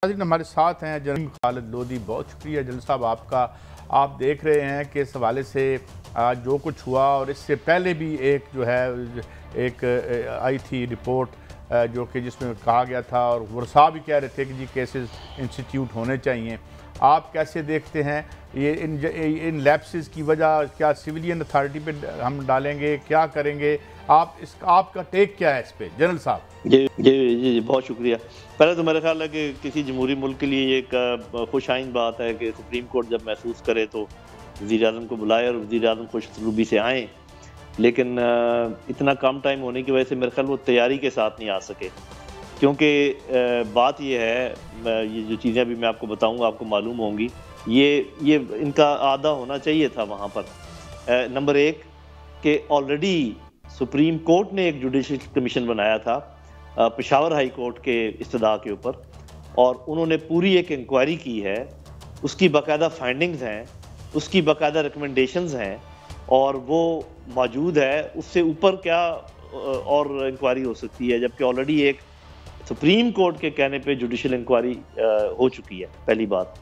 ناظرین ہمارے ساتھ ہیں جنرل خالد لودھی، بہت شکریہ جنرل صاحب آپ کا۔ آپ دیکھ رہے ہیں کہ اس حوالے سے جو کچھ ہوا، اور اس سے پہلے بھی ایک آئی تھی رپورٹ جو کہ جس میں کہا گیا تھا، اور ورثاء بھی کہہ رہے تھے کہ جی کیسز انسٹیٹیوٹ ہونے چاہیے۔ آپ کیسے دیکھتے ہیں یہ ان لیپسز کی وجہ؟ کیا سویلین اتھارٹی پہ ہم ڈالیں گے؟ کیا کریں گے؟ آپ کا ٹیک کیا ہے اس پہ جنرل صاحب؟ جی بہت شکریہ۔ پہلے تو میرا خیال ہے کہ کسی جمہوری ملک کے لیے یہ ایک خوش آئند بات ہے کہ سپریم کورٹ جب محسوس کرے تو وزیر اعظم کو بلائے اور وزیر اعظم خوش اسلوبی سے آئیں، لیکن اتنا کم ٹائم ہونے کی وجہ سے میرا خیال وہ تیاری کے ساتھ نہیں آ سکے، کیونکہ بات یہ ہے، یہ جو چیزیں ابھی میں آپ کو بتاؤں گا آپ کو معلوم ہوں گی، یہ ان کا آدھا ہونا چاہیے تھا وہاں پر۔ نمبر ایک کہ آلریڈی سپریم کورٹ نے ایک جوڈیشل کمیشن بنایا تھا پشاور ہائی کورٹ کے استدعاء کے اوپر، اور انہوں نے پوری ایک انکوائری کی ہے، اس کی باقاعدہ فائنڈنگز ہیں، اس کی باقاعدہ ریکمنڈیشنز ہیں، اور وہ موجود ہے۔ اس سے اوپر کیا اور انکوائری ہو سکتی ہے، جبکہ آلریڈی ایک سپریم کورٹ کے کہنے پہ جوڈیشل انکوائری ہو چکی ہے۔ پہلی بات،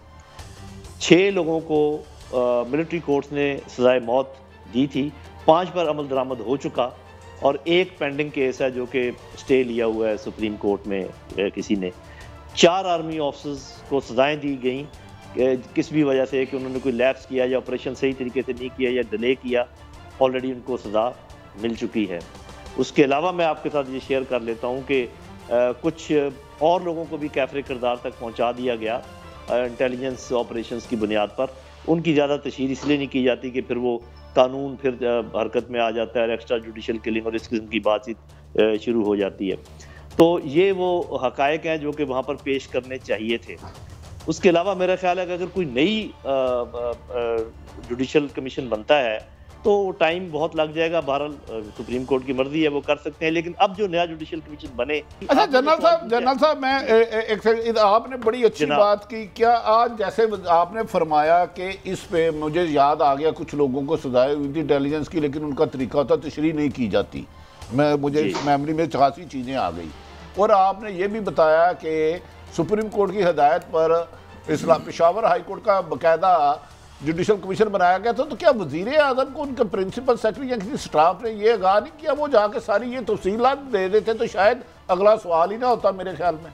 6 لوگوں کو ملٹری کورٹس نے سزائے موت دی تھی، 5 پر عمل درآمد ہو چکا، اور ایک پینڈنگ کیس ہے جو کہ سٹے لیا ہوا ہے سپریم کورٹ میں کسی نے۔ 4 آرمی آفسرز کو سزائیں دی گئیں کس بھی وجہ سے کہ انہوں نے کوئی لیپس کیا یا آپریشن صحیح طریقے سے نہیں کیا یا ڈیلے کیا، آلریڈی ان کو سزا مل چکی ہے۔ اس کے علاوہ میں آپ کے ساتھ یہ شیئر کر لیتا ہوں کہ کچھ اور لوگوں کو بھی کیفر کردار تک پہنچا دیا گیا انٹیلیجنس آپریشنز کی بنیاد پر۔ ان کی زیادہ تشہیر اس لیے نہیں کی جاتی کہ پھر وہ قانون پھر حرکت میں آ جاتا ہے اور ایکسٹرا جوڈیشل کلنگ اور اس قسم کی بات چیت شروع ہو جاتی ہے۔ تو یہ وہ حقائق ہیں جو کہ وہاں پر پیش کرنے چاہیے تھے۔ اس کے علاوہ میرا خیال ہے کہ اگر کوئی نئی جوڈیشل کمیشن بنتا ہے تو ٹائم بہت لگ جائے گا، بہرحال سپریم کورٹ کی مرضی ہے، وہ کر سکتے ہیں، لیکن اب جو نیا جوڈیشل کمیشن بنے۔ اچھا جنرل صاحب میں آپ نے بڑی اچھی بات کی، کیا آج جیسے آپ نے فرمایا کہ اس پہ مجھے یاد آ گیا کچھ لوگوں کو سزائے ہوئی تھی انٹیلیجنس کی، لیکن ان کا طریقہ ہوتا تشریح نہیں کی جاتی، مجھے میموری میں خاصی چیزیں آ گئی، اور آپ نے یہ بھی بتایا کہ سپریم کورٹ کی ہدایت پر پشاور ہائی کورٹ کا باقاعدہ جوڈیشل کمیشن بنایا گیا تھا، تو کیا وزیر اعظم کو ان کے پرنسپل سیکرٹری یا کسی سٹاف نے یہ آگاہ نہیں کیا؟ وہ جا کے ساری یہ تفصیلات دے دیتے تو شاید اگلا سوال ہی نہ ہوتا میرے خیال میں۔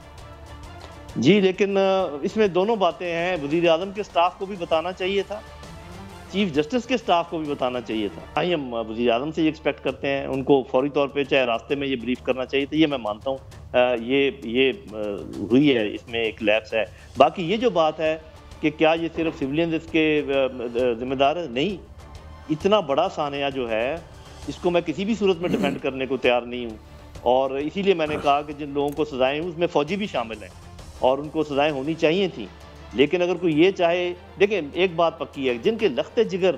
جی لیکن اس میں دونوں باتیں ہیں، وزیر اعظم کے سٹاف کو بھی بتانا چاہیے تھا، چیف جسٹس کے سٹاف کو بھی بتانا چاہیے تھا۔ ہم وزیر اعظم سے یہ ایکسپیکٹ کرتے ہیں، ان کو فوری طور پہ چاہے راستے میں یہ بریف کرنا چاہیے تھا، یہ میں مانتا ہوں یہ ہوئی ہے، اس میں ایک لیپس ہے۔ باقی یہ جو بات ہے کہ کیا یہ صرف سویلینز اس کے ذمہ دار ہیں، نہیں، اتنا بڑا سانحہ جو ہے اس کو میں کسی بھی صورت میں ڈیفینڈ کرنے کو تیار نہیں ہوں، اور اسی لیے میں نے کہا کہ جن لوگوں کو سزائیں ہیں اس میں فوجی بھی شامل ہیں اور ان کو سزائیں ہونی چاہیے تھیں، لیکن اگر کوئی یہ چاہے، دیکھیں ایک بات پکی ہے، جن کے لخت جگر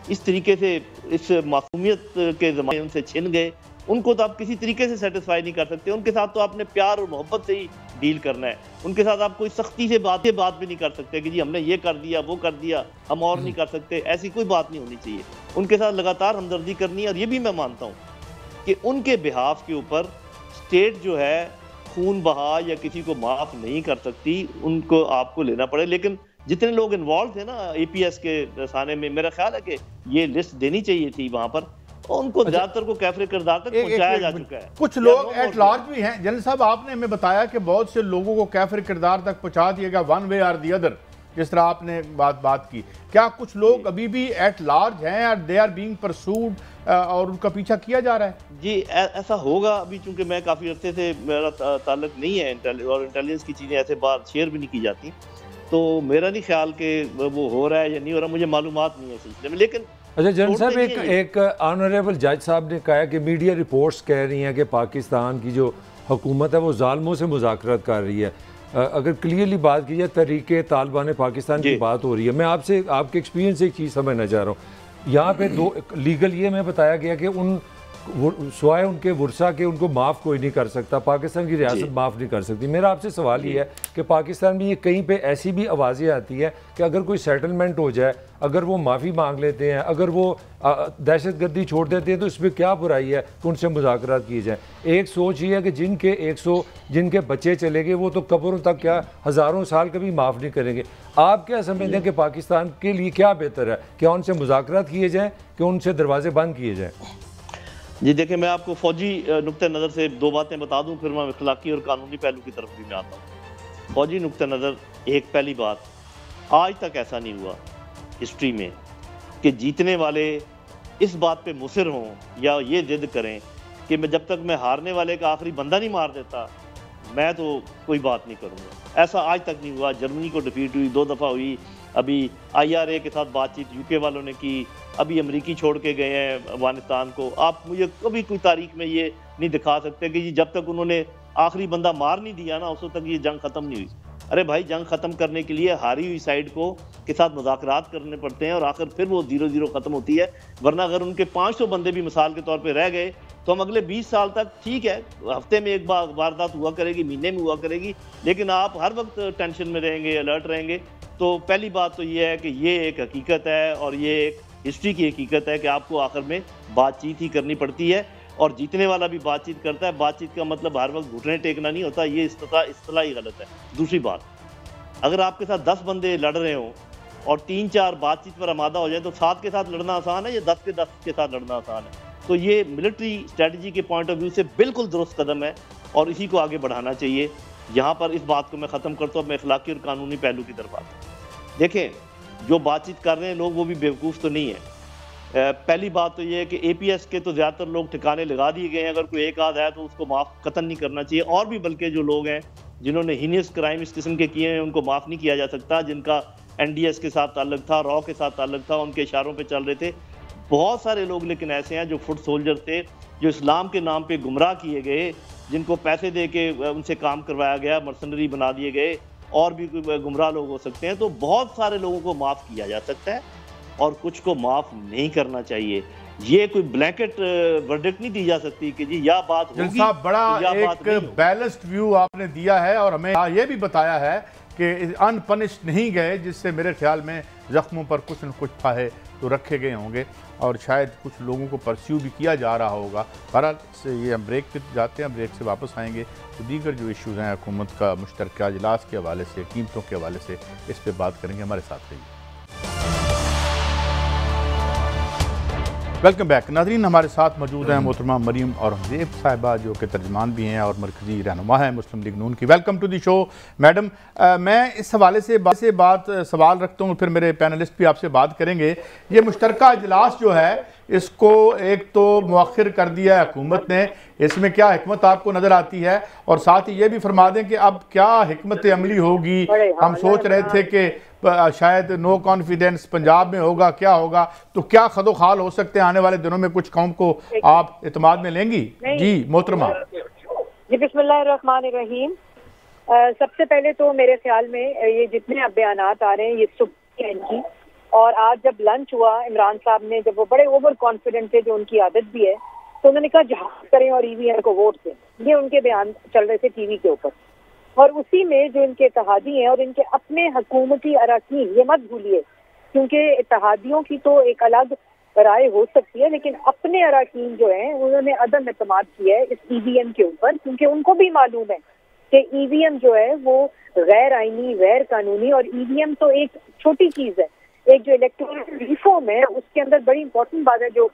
اس طریقے سے اس معصومیت کے زمانے ان سے چھن گئے، ان کو تو آپ کسی طریقے سے سیٹسفائی نہیں کر سکتے، ان کے ساتھ تو آپ نے پیار اور محبت سے ہی ڈیل کرنا ہے، ان کے ساتھ آپ کوئی سختی سے بات بھی نہیں کر سکتے کہ جی ہم نے یہ کر دیا وہ کر دیا ہم اور نہیں کر سکتے، ایسی کوئی بات نہیں ہونی چاہیے۔ ان کے ساتھ لگاتار ہمدردی کرنی ہے، اور یہ بھی میں مانتا ہوں کہ ان کے بہاف کے اوپر اسٹیٹ جو ہے خون بہا یا کسی کو معاف نہیں کر سکتی، ان کو آپ کو لینا پڑے، لیکن جتنے لوگ انوالو تھے نا اے پی ایس کے سانے میں، میرا خیال ہے کہ یہ لسٹ دینی چاہیے تھی وہاں پر، ان کو زیادہ تر کو کیفر کردار تک پہنچایا جا چکا ہے۔ کچھ لوگ ایٹ لارج بھی ہیں جنرل صاحب، آپ نے ہمیں بتایا کہ بہت سے لوگوں کو کیفر کردار تک پہنچا دیا گیا ون وے اور دی ادر، جس طرح آپ نے بات کی، کیا کچھ لوگ ابھی بھی ایٹ لارج ہیں اور دے آر بینگ پرسوڈ اور ان کا پیچھا کیا جا رہا ہے؟ جی ایسا ہوگا، ابھی چونکہ میں کافی عرصے سے میرا تعلق نہیں ہے اور انٹیلیجنس کی چیزیں ایسے بار شیئر بھی نہیں کی جاتی، تو میرا نہیں خیال کہ وہ ہو رہا ہے یا نہیں ہو رہا، مجھے معلومات نہیں ہے اس سلسلے میں، لیکن اچھا جنرل صاحب ایک آنریبل جج صاحب نے کہا کہ میڈیا رپورٹس کہہ رہی ہیں کہ پاکستان کی جو حکومت ہے وہ ظالموں سے مذاکرات کر رہی ہے، اگر کلیئرلی بات کی جائے طریقے طالبان پاکستان کی بات ہو رہی ہے، میں آپ سے آپ کے ایکسپیرینس سے ایک چیز سمجھنا چاہ رہا ہوں، یہاں پہ لیگل یہ میں بتایا گیا کہ ان سوائے ان کے ورثہ کے ان کو معاف کوئی نہیں کر سکتا، پاکستان کی ریاست معاف نہیں کر سکتی۔ میرا آپ سے سوال یہ ہے کہ پاکستان میں یہ کہیں پہ ایسی بھی آوازیں آتی ہے کہ اگر کوئی سیٹلمنٹ ہو جائے، اگر وہ معافی مانگ لیتے ہیں، اگر وہ دہشت گردی چھوڑ دیتے ہیں تو اس میں کیا برائی ہے کہ ان سے مذاکرات کیے جائیں؟ ایک سوچ یہ ہے کہ جن کے بچے چلے گئے وہ تو قبروں تک کیا ہزاروں سال کبھی معاف نہیں کریں گے۔ آپ کیا سمجھتے ہیں کہ پاکستان کے لیے کیا بہتر ہے؟ کیا ان سے مذاکرات کیے جائیں کہ ان سے دروازے بند کیے جائیں؟ جی دیکھیں، میں آپ کو فوجی نقطہ نظر سے دو باتیں بتا دوں، پھر میں اخلاقی اور قانونی پہلو کی طرف بھی میں آتا ہوں۔ فوجی نقطہ نظر، ایک پہلی بات، آج تک ایسا نہیں ہوا ہسٹری میں کہ جیتنے والے اس بات پہ مصر ہوں یا یہ ضد کریں کہ جب تک میں ہارنے والے کا آخری بندہ نہیں مار دیتا میں تو کوئی بات نہیں کروں گا۔ ایسا آج تک نہیں ہوا۔ جرمنی کو ڈیفیٹ ہوئی، 2 دفعہ ہوئی، ابھی IRA کے ساتھ بات چیت UK والوں نے کی، ابھی امریکی چھوڑ کے گئے ہیں افغانستان کو۔ آپ مجھے کبھی کوئی تاریخ میں یہ نہیں دکھا سکتے کہ جب تک انہوں نے آخری بندہ مار نہیں دیا نا اس وقت تک یہ جنگ ختم نہیں ہوئی۔ ارے بھائی، جنگ ختم کرنے کے لیے ہاری ہوئی سائڈ کو کے ساتھ مذاکرات کرنے پڑتے ہیں اور آخر پھر وہ 0-0 ختم ہوتی ہے۔ ورنہ اگر ان کے 500 بندے بھی مثال کے طور پہ رہ گئے تو ہم اگلے 20 سال تک، ٹھیک ہے ہفتے میں ایک بار واردات ہوا کرے گی، مہینے میں ہوا کرے گی، لیکن آپ ہر وقت ٹینشن میں رہیں گے، الرٹ رہیں گے۔ تو پہلی بات تو یہ ہے کہ یہ ایک حقیقت ہے اور یہ ایک ہسٹری کی حقیقت ہے کہ آپ کو آخر میں بات چیت ہی کرنی پڑتی ہے، اور جیتنے والا بھی بات چیت کرتا ہے۔ بات چیت کا مطلب ہر وقت گھٹنے ٹیکنا نہیں ہوتا، یہ اصطلاح ہی غلط ہے۔ دوسری بات، اگر آپ کے ساتھ 10 بندے لڑ رہے ہوں اور 3-4 بات چیت پر آمادہ ہو جائیں تو 7 کے ساتھ لڑنا آسان ہے یا 10 کے ساتھ لڑنا آسان ہے؟ تو یہ ملٹری اسٹریٹجی کے پوائنٹ آف ویو سے بالکل درست قدم ہے اور اسی کو آگے بڑھانا چاہیے۔ یہاں پر اس بات کو میں ختم کرتا ہوں، میں اخلاقی اور قانونی پہلو کی طرف آتا ہوں۔ دیکھیں، جو بات چیت کر رہے ہیں لوگ وہ بھی بیوقوف تو نہیں ہے۔ پہلی بات تو یہ ہے کہ APS کے تو زیادہ تر لوگ ٹھکانے لگا دیے گئے ہیں، اگر کوئی ایک آدھ ہے تو اس کو معاف قطعاً نہیں کرنا چاہیے، اور بھی بلکہ جو لوگ ہیں جنہوں نے ہینیس کرائم اس قسم کے کیے ہیں ان کو معاف نہیں کیا جا سکتا، جن کا NDS کے ساتھ تعلق تھا، RAW کے ساتھ تعلق تھا، ان کے اشاروں پہ چل رہے تھے۔ بہت سارے لوگ لیکن ایسے ہیں جو فٹ سولجر تھے، جو اسلام کے نام پہ گمراہ کیے گئے، جن کو پیسے دے کے ان سے کام کروایا گیا، مرسنری بنا دیے گئے، اور بھی گمراہ لوگ ہو سکتے ہیں۔ تو بہت سارے لوگوں کو معاف کیا جا سکتا ہے اور کچھ کو معاف نہیں کرنا چاہیے۔ یہ کوئی بلینکٹ ورڈکٹ نہیں دی جا سکتی کہ جی یا بات ہوگی صاحب بڑا یا بات ایک نہیں ہوگی۔ بیلنسڈ ویو آپ نے دیا ہے اور ہمیں یہ بھی بتایا ہے کہ ان پنشڈ نہیں گئے، جس سے میرے خیال میں زخموں پر کچھ نہ کچھ پھاہے تو رکھے گئے ہوں گے اور شاید کچھ لوگوں کو پرسیو بھی کیا جا رہا ہوگا۔ بہرحال سے یہ ہم بریک پہ جاتے ہیں، بریک سے واپس آئیں گے تو دیگر جو ایشوز ہیں حکومت کا مشترکہ اجلاس کے حوالے سے، قیمتوں کے حوالے سے، اس پہ بات کریں گے۔ ہمارے ساتھ رہیے۔ ویلکم بیک ناظرین، ہمارے ساتھ موجود ہیں محترمہ مریم اورنگزیب صاحبہ جو کہ ترجمان بھی ہیں اور مرکزی رہنما ہیں مسلم لیگ نون کی۔ Welcome to the show madam. میں اس حوالے سے سوال رکھتا ہوں، پھر میرے پینلسٹ بھی آپ سے بات کریں گے۔ یہ مشترکہ اجلاس جو ہے اس کو ایک تو مؤخر کر دیا ہے حکومت نے، اس میں کیا حکمت آپ کو نظر آتی ہے؟ اور ساتھ ہی یہ بھی فرما دیں کہ اب کیا حکمت عملی ہوگی؟ ہم سوچ رہے تھے کہ شاید نو کانفیڈنس پنجاب میں ہوگا، کیا ہوگا، تو کیا خد و خال ہو سکتے ہیں آنے والے دنوں میں؟ کچھ قوم کو آپ اعتماد میں لیں گی؟ جی محترمہ۔ جی بسم اللہ الرحمن الرحیم۔ سب سے پہلے تو میرے خیال میں یہ جتنے اب بیانات آ رہے ہیں یہ صبح کی، اور آج جب لنچ ہوا عمران صاحب نے، جب وہ بڑے اوور کانفیڈنٹ تھے جو ان کی عادت بھی ہے، تو انہوں نے کہا جہاد کریں اور EVM کو ووٹ دیں۔ یہ ان کے بیان چل رہے تھے ٹی وی کے اوپر، اور اسی میں جو ان کے اتحادی ہیں اور ان کے اپنے حکومتی اراکین، یہ مت بھولیے کیونکہ اتحادیوں کی تو ایک الگ رائے ہو سکتی ہے، لیکن اپنے اراکین جو ہیں انہوں نے عدم اعتماد کیا ہے اس EVM کے اوپر، کیونکہ ان کو بھی معلوم ہے کہ EVM جو ہے وہ غیر آئینی، غیر قانونی، اور EVM تو ایک چھوٹی چیز ہے، ایک جو الیکٹورل ریفارم ہے اس کے اندر بڑی امپورٹنٹ بات ہے جو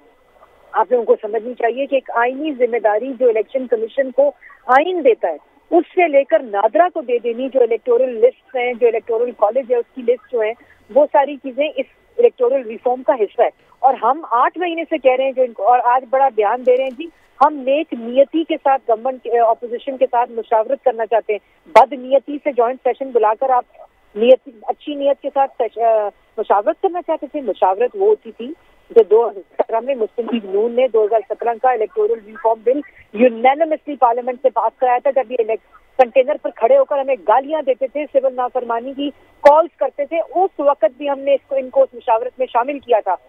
آپ لوگوں کو سمجھنی چاہیے کہ ایک آئینی ذمہ داری جو الیکشن کمیشن کو آئین دیتا ہے اس سے لے کر نادرا کو دے دینی، جو الیکٹورل لسٹ ہیں، جو الیکٹورل کالج ہے اس کی لسٹ جو ہے، وہ ساری چیزیں اس الیکٹورل ریفارم کا حصہ ہے۔ اور ہم 8 مہینے سے کہہ رہے ہیں جو ان کو، اور آج بڑا بیان دے رہے ہیں جی ہم نیک نیتی کے ساتھ گورنمنٹ اپوزیشن کے ساتھ مشاورت کرنا چاہتے ہیں۔ بد نیتی سے جوائنٹ سیشن بلا کر آپ اچھی نیت کے ساتھ مشاورت کرنا چاہتے تھے۔ مشاورت وہ ہوتی تھی جو 2017 میں مسلم لیگ نون نے 2017 کا الیکٹورل ریفارم بل یونینمسلی پارلیمنٹ سے پاس کرایا تھا، جب یہ کنٹینر پر کھڑے ہو کر ہمیں گالیاں دیتے تھے، سول نافرمانی کی کالز کرتے تھے، اس وقت بھی ہم نے ان کو اس مشاورت میں شامل کیا تھا۔